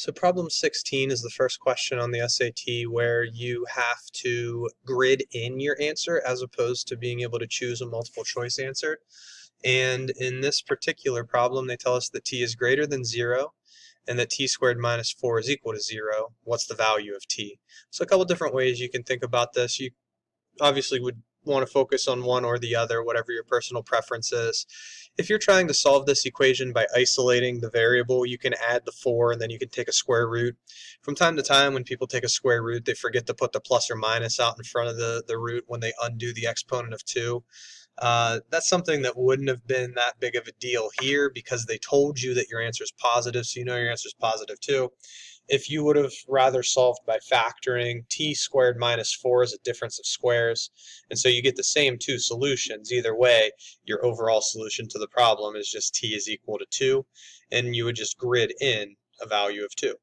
So problem 16 is the first question on the SAT where you have to grid in your answer as opposed to being able to choose a multiple choice answer. And in this particular problem, they tell us that t is greater than 0 and that t squared minus 4 is equal to 0. What's the value of t? So a couple different ways you can think about this. You obviously would want to focus on one or the other, whatever your personal preference is. If you're trying to solve this equation by isolating the variable, you can add the 4 and then you can take a square root. From time to time, when people take a square root, they forget to put the plus or minus out in front of the root when they undo the exponent of 2. That's something that wouldn't have been that big of a deal here because they told you that your answer is positive, so you know your answer is positive too. If you would have rather solved by factoring, t squared minus 4 is a difference of squares, and so you get the same two solutions. Either way, your overall solution to the problem is just t is equal to 2, and you would just grid in a value of 2.